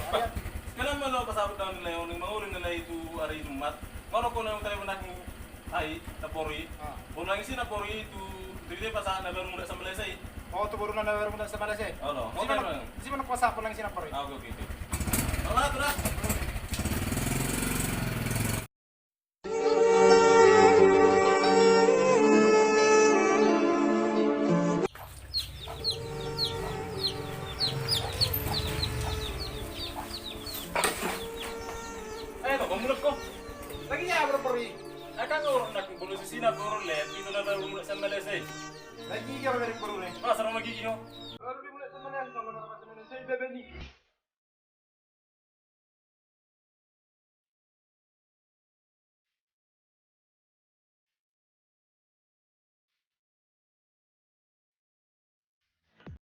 Kailan mo pasabot daw nila yung mangurin nila itu ari Jumat. Mano ko na yung tayo naking ay napori. Kung lang isi napori itu dili pa sa nabar mo sa Malaysia. Oh, tuburo na nabar mo sa Malaysia. Oh no. Kasi man nagpasa ko lang sinapori. Okay. Wala tra. Pamulot ko. Lagi niya bro pori. Nakakaroon na kung bulo si Sina puro let dito na lang sa Malaysia. Lagi niya bro pori. Ah, sarang magiging no. Pero di mo na sa Malaysia, sa Malaysia, bebe ni.